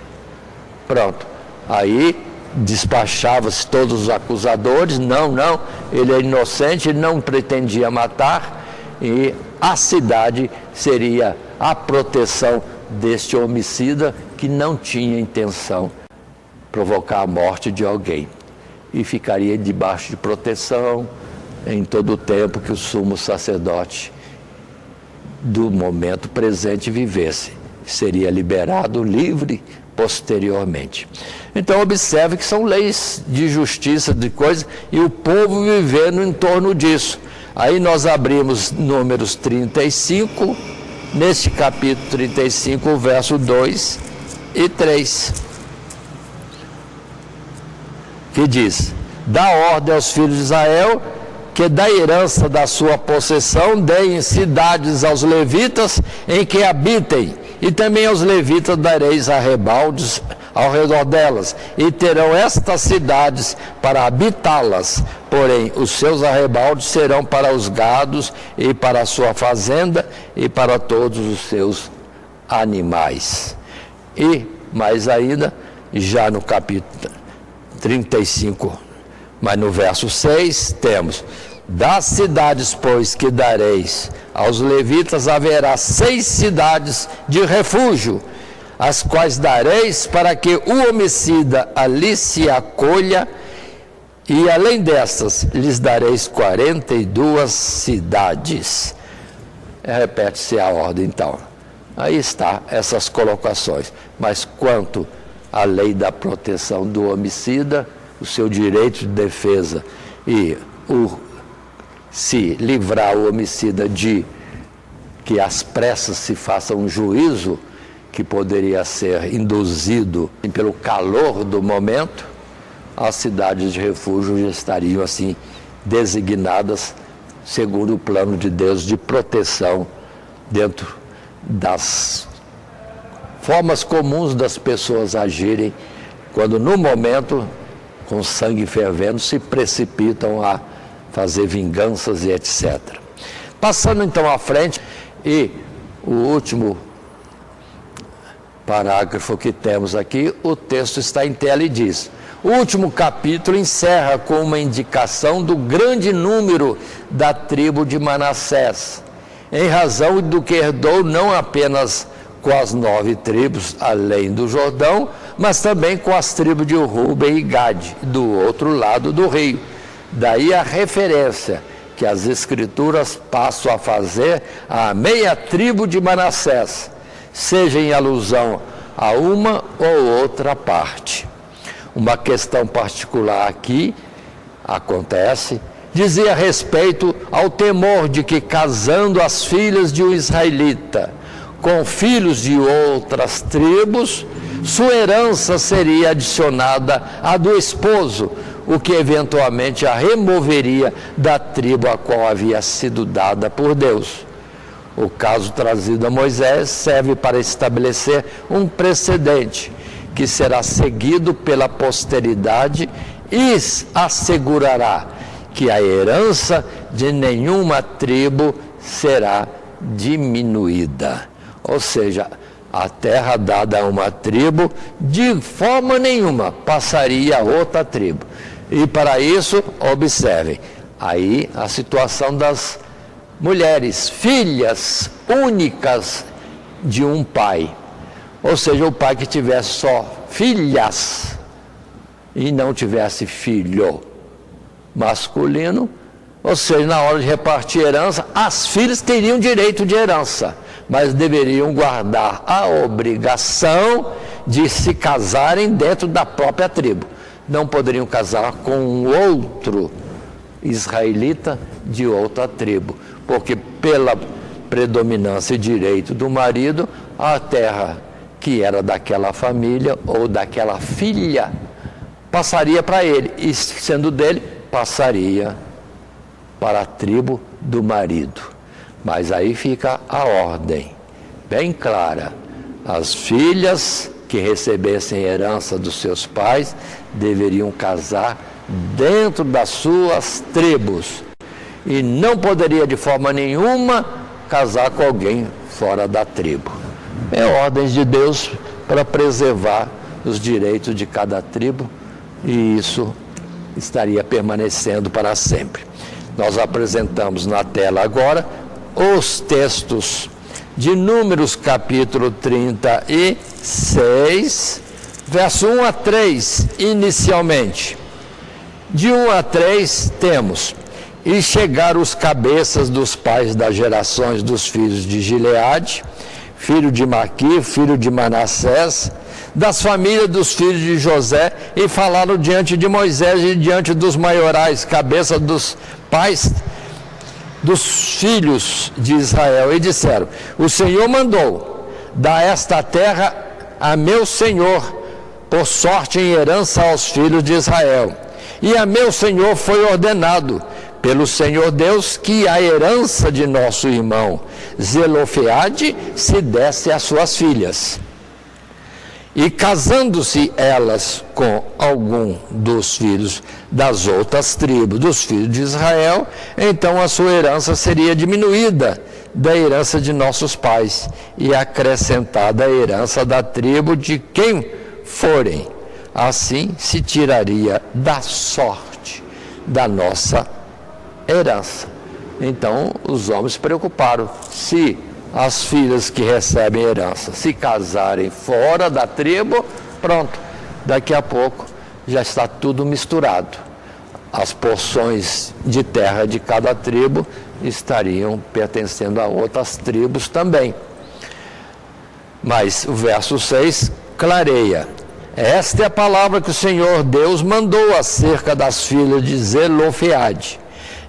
pronto. Aí despachava-se todos os acusadores, não, ele é inocente, ele não pretendia matar, e a cidade seria a proteção deste homicida que não tinha intenção de provocar a morte de alguém. E ficaria debaixo de proteção em todo o tempo que o sumo sacerdote do momento presente vivesse. Seria liberado livre posteriormente. Então observe que são leis de justiça, de coisas, e o povo vivendo em torno disso. Aí nós abrimos Números 35, neste capítulo 35, verso 2 e 3. Que diz: dá ordem aos filhos de Israel que da herança da sua possessão deem cidades aos levitas em que habitem, e também aos levitas dareis arrebaldes ao redor delas, e terão estas cidades para habitá-las, porém os seus arrebaldes serão para os gados e para a sua fazenda e para todos os seus animais. E mais ainda, já no capítulo 35, mas no verso 6 temos: das cidades, pois, que dareis aos levitas, haverá 6 cidades de refúgio, as quais dareis para que o homicida ali se acolha, e além destas lhes dareis 42 cidades. Repete-se a ordem então. Aí está essas colocações. Mas quanto à lei da proteção do homicida, o seu direito de defesa e o se livrar o homicida de que às pressas se faça um juízo que poderia ser induzido pelo calor do momento, as cidades de refúgio já estariam assim designadas segundo o plano de Deus de proteção dentro das formas comuns das pessoas agirem quando no momento, com sangue fervendo, se precipitam a fazer vinganças e etc. Passando então à frente, e o último parágrafo que temos aqui, o texto está em tela e diz: o último capítulo encerra com uma indicação do grande número da tribo de Manassés, em razão do que herdou não apenas com as 9 tribos além do Jordão, mas também com as tribos de Ruben e Gade, do outro lado do rio. Daí a referência que as Escrituras passam a fazer à meia tribo de Manassés, seja em alusão a uma ou outra parte. Uma questão particular aqui acontece, dizia respeito ao temor de que, casando as filhas de um israelita com filhos de outras tribos, sua herança seria adicionada à do esposo, o que eventualmente a removeria da tribo a qual havia sido dada por Deus. O caso trazido a Moisés serve para estabelecer um precedente que será seguido pela posteridade e assegurará que a herança de nenhuma tribo será diminuída. Ou seja, a terra dada a uma tribo, de forma nenhuma, passaria a outra tribo. E para isso, observem, aí a situação das mulheres, filhas únicas de um pai. Ou seja, o pai que tivesse só filhas e não tivesse filho masculino, ou seja, na hora de repartir herança, as filhas teriam direito de herança, mas deveriam guardar a obrigação de se casarem dentro da própria tribo. Não poderiam casar com outro israelita de outra tribo, porque pela predominância e direito do marido, a terra que era daquela família ou daquela filha passaria para ele, e sendo dele, passaria para a tribo do marido. Mas aí fica a ordem bem clara: as filhas que recebessem herança dos seus pais deveriam casar dentro das suas tribos e não poderia de forma nenhuma casar com alguém fora da tribo. É ordens de Deus para preservar os direitos de cada tribo, e isso estaria permanecendo para sempre. Nós apresentamos na tela agora os textos de Números capítulo 36, verso 1 a 3, inicialmente. De 1 a 3 temos: e chegaram os cabeças dos pais das gerações dos filhos de Gileade, filho de Maqui, filho de Manassés, das famílias dos filhos de José, e falaram diante de Moisés e diante dos maiorais, cabeça dos pais dos filhos de Israel, e disseram: o Senhor mandou dar esta terra a meu senhor, por sorte em herança aos filhos de Israel. E a meu senhor foi ordenado pelo Senhor Deus que a herança de nosso irmão Zelofeade se desse às suas filhas. E casando-se elas com algum dos filhos das outras tribos dos filhos de Israel, então a sua herança seria diminuída da herança de nossos pais e acrescentada a herança da tribo de quem forem. Assim se tiraria da sorte da nossa herança. Então os homens se preocuparam: se as filhas que recebem herança se casarem fora da tribo, pronto, daqui a pouco já está tudo misturado. As porções de terra de cada tribo estariam pertencendo a outras tribos também. Mas o verso 6 clareia: esta é a palavra que o Senhor Deus mandou acerca das filhas de Zelofeade.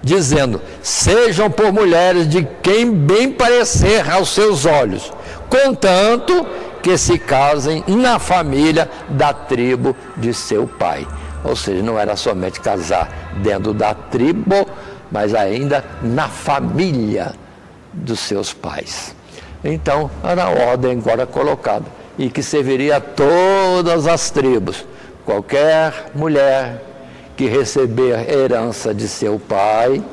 dizendo: sejam por mulheres de quem bem parecer aos seus olhos, contanto que se casem na família da tribo de seu pai. Ou seja, não era somente casar dentro da tribo, mas ainda na família dos seus pais. Então, era a ordem agora colocada, e que serviria a todas as tribos. Qualquer mulher que receber herança de seu pai,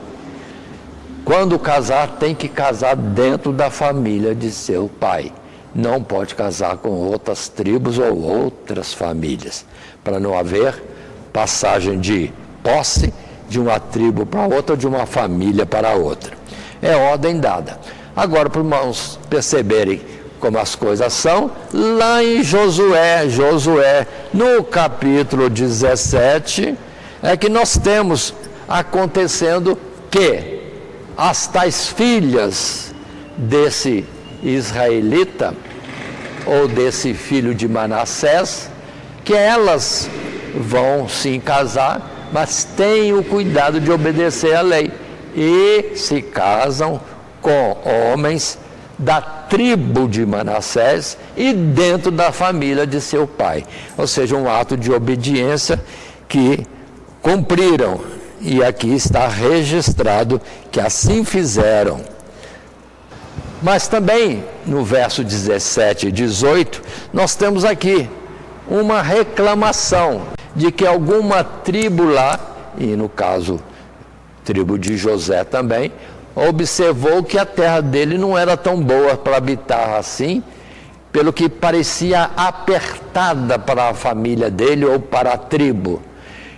quando casar, tem que casar dentro da família de seu pai. Não pode casar com outras tribos ou outras famílias, para não haver passagem de posse de uma tribo para outra, de uma família para outra. É ordem dada. Agora, para os irmãos perceberem como as coisas são, lá em Josué, no capítulo 17, é que nós temos acontecendo que as tais filhas desse israelita, ou desse filho de Manassés, que elas vão sim casar, mas têm o cuidado de obedecer à lei, e se casam com homens da tribo de Manassés e dentro da família de seu pai. Ou seja, um ato de obediência que cumpriram, e aqui está registrado que assim fizeram. Mas também no verso 17 e 18, nós temos aqui uma reclamação de que alguma tribo lá, e no caso, tribo de José também, observou que a terra dele não era tão boa para habitar assim, pelo que parecia apertada para a família dele ou para a tribo.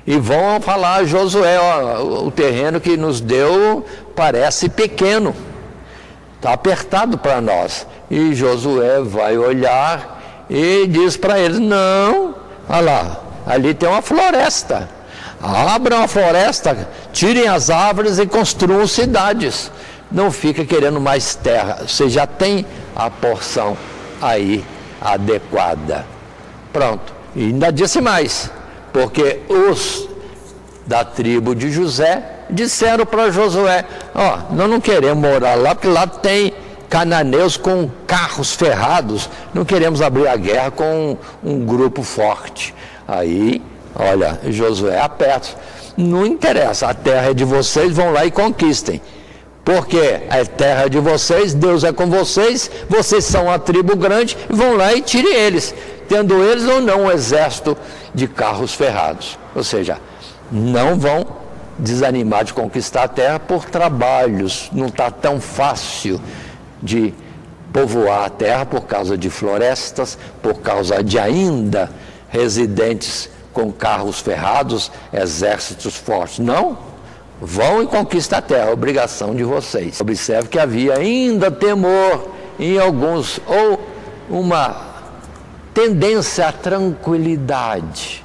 E vão falar a Josué: ó, o terreno que nos deu parece pequeno, está apertado para nós. E Josué vai olhar e diz para eles: não, olha lá, ali tem uma floresta. Abram a floresta, tirem as árvores e construam cidades. Não fica querendo mais terra, você já tem a porção aí adequada. Pronto. E ainda disse mais, porque os da tribo de José disseram para Josué: ó, nós não queremos morar lá, porque lá tem cananeus com carros ferrados, não queremos abrir a guerra com um grupo forte. Aí, olha, Josué aperta: não interessa, a terra é de vocês, vão lá e conquistem, porque a terra é de vocês, Deus é com vocês, vocês são uma tribo grande, vão lá e tirem eles, tendo eles ou não um exército de carros ferrados. Ou seja, não vão desanimar de conquistar a terra por trabalhos, não está tão fácil de povoar a terra por causa de florestas, por causa de ainda residentes com carros ferrados, exércitos fortes. Não, vão e conquistem a terra, obrigação de vocês. Observe que havia ainda temor em alguns, ou uma tendência à tranquilidade,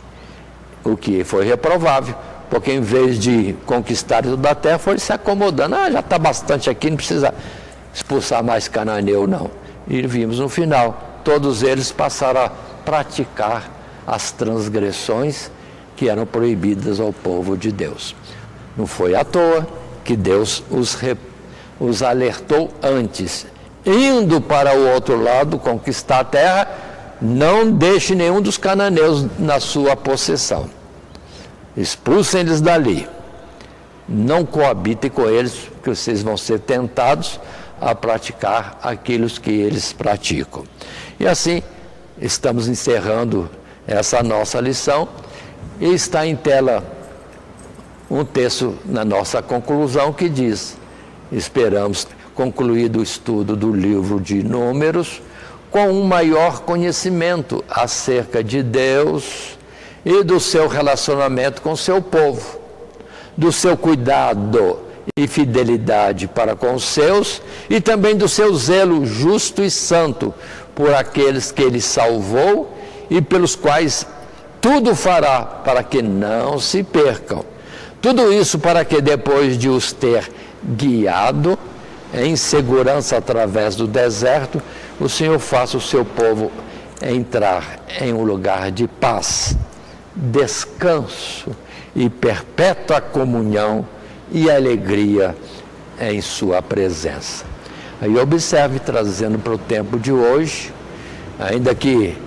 o que foi reprovável, porque em vez de conquistar toda a terra, foi se acomodando. Já está bastante aqui, não precisa expulsar mais cananeu, não. E vimos no final, todos eles passaram a praticar as transgressões que eram proibidas ao povo de Deus. Não foi à toa que Deus os alertou antes: indo para o outro lado conquistar a terra, não deixe nenhum dos cananeus na sua possessão, expulsem eles dali, não coabitem com eles, porque vocês vão ser tentados a praticar aquilo que eles praticam. E assim estamos encerrando essa nossa lição, e está em tela um texto na nossa conclusão que diz: esperamos concluído o estudo do livro de Números com um maior conhecimento acerca de Deus e do seu relacionamento com o seu povo, do seu cuidado e fidelidade para com os seus, e também do seu zelo justo e santo por aqueles que ele salvou e pelos quais tudo fará para que não se percam. Tudo isso para que, depois de os ter guiado em segurança através do deserto, o Senhor faça o seu povo entrar em um lugar de paz, descanso e perpétua comunhão e alegria em sua presença. Aí observe, trazendo para o tempo de hoje, ainda que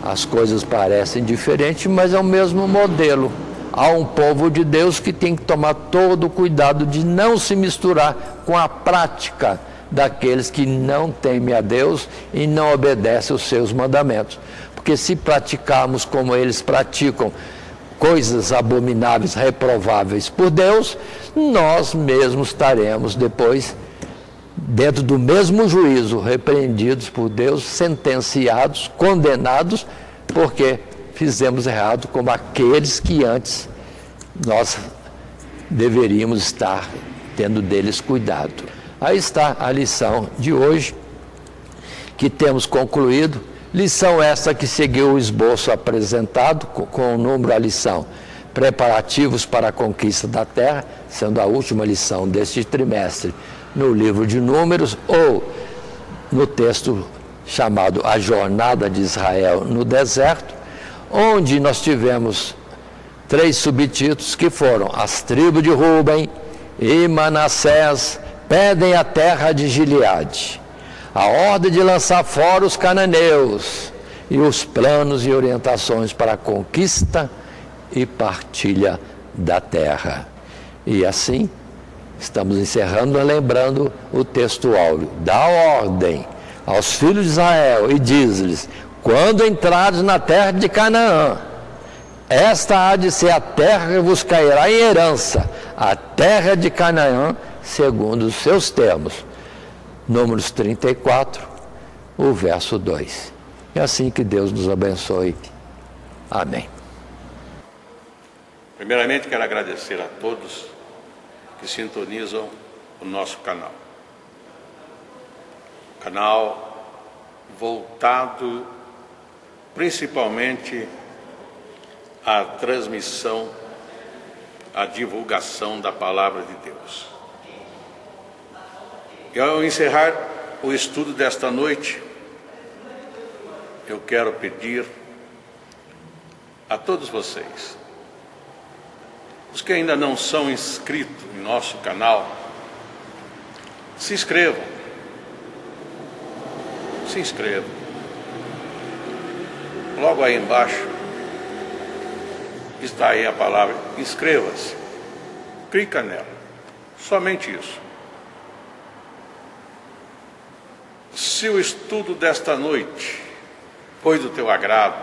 as coisas parecem diferentes, mas é o mesmo modelo. Há um povo de Deus que tem que tomar todo o cuidado de não se misturar com a prática daqueles que não temem a Deus e não obedecem os seus mandamentos. Porque se praticarmos como eles praticam, coisas abomináveis, reprováveis por Deus, nós mesmos estaremos depois, dentro do mesmo juízo, repreendidos por Deus, sentenciados, condenados, porque fizemos errado como aqueles que antes nós deveríamos estar tendo deles cuidado. Aí está a lição de hoje, que temos concluído. Lição essa que seguiu o esboço apresentado com o número da lição, preparativos para a conquista da terra, sendo a última lição deste trimestre, no livro de Números, ou no texto chamado A Jornada de Israel no Deserto, onde nós tivemos 3 subtítulos que foram: as tribos de Rúben e Manassés pedem a terra de Gileade, a ordem de lançar fora os cananeus e os planos e orientações para a conquista e partilha da terra. E assim, estamos encerrando, lembrando o texto áureo: dá ordem aos filhos de Israel e diz-lhes: quando entrares na terra de Canaã, esta há de ser a terra que vos cairá em herança, a terra de Canaã, segundo os seus termos. Números 34, o verso 2. É assim que Deus nos abençoe. Amém. Primeiramente, quero agradecer a todos que sintonizam o nosso canal. Canal voltado principalmente à transmissão, à divulgação da Palavra de Deus. E ao encerrar o estudo desta noite, eu quero pedir a todos vocês, os que ainda não são inscritos em nosso canal, se inscrevam. Se inscrevam. Logo aí embaixo está aí a palavra inscreva-se. Clica nela. Somente isso. Se o estudo desta noite foi do teu agrado,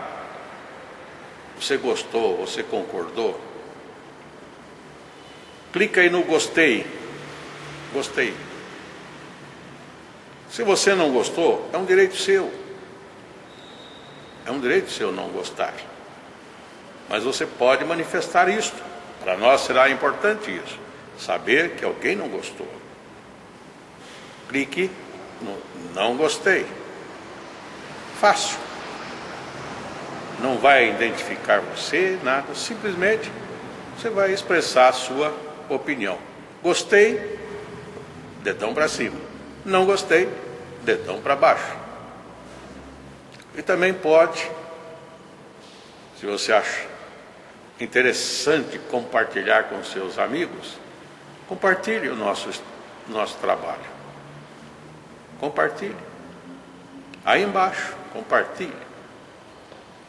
você gostou, você concordou, clica aí no gostei. Gostei. Se você não gostou, é um direito seu. É um direito seu não gostar. Mas você pode manifestar isso. Para nós será importante isso. Saber que alguém não gostou. Clique no não gostei. Fácil. Não vai identificar você, nada. Simplesmente você vai expressar a sua opinião. Gostei, dedão para cima. Não gostei, dedão para baixo. E também pode, se você acha interessante compartilhar com seus amigos, compartilhe o nosso trabalho. Compartilhe. Aí embaixo, compartilhe.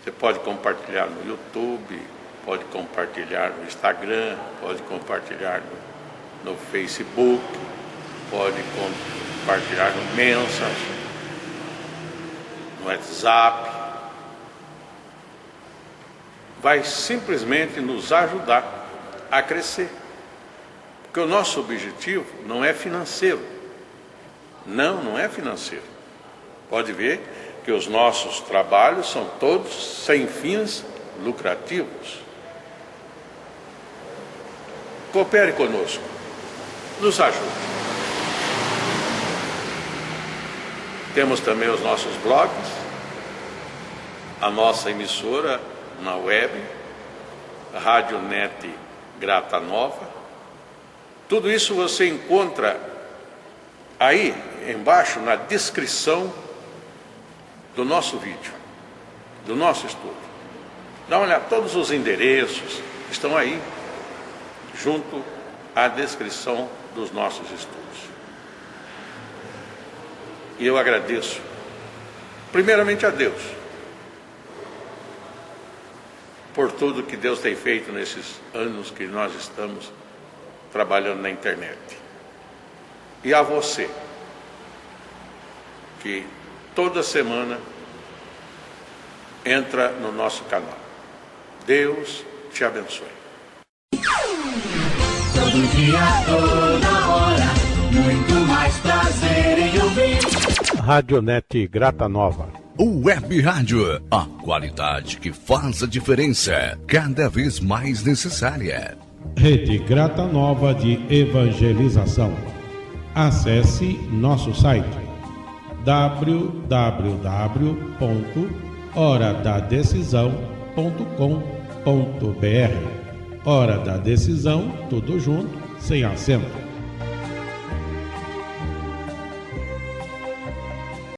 Você pode compartilhar no YouTube, pode compartilhar no Instagram, pode compartilhar no Facebook, pode compartilhar no Messenger, no WhatsApp. Vai simplesmente nos ajudar a crescer. Porque o nosso objetivo não é financeiro. Não é financeiro. Pode ver que os nossos trabalhos são todos sem fins lucrativos. Coopere conosco. Nos ajude. Temos também os nossos blogs, a nossa emissora na web, Rádio Net Grata Nova. Tudo isso você encontra aí embaixo na descrição do nosso vídeo, do nosso estudo. Dá uma olhada, todos os endereços estão aí, junto a descrição dos nossos estudos. E eu agradeço, primeiramente a Deus, por tudo que Deus tem feito nesses anos que nós estamos trabalhando na internet. E a você, que toda semana entra no nosso canal. Deus te abençoe. Todo dia, toda hora, muito mais prazer em ouvir. Radionet Grata Nova. Web Rádio, a qualidade que faz a diferença, cada vez mais necessária. Rede Grata Nova de Evangelização. Acesse nosso site www.horadadecisão.com.br. Hora da Decisão, tudo junto, sem acento.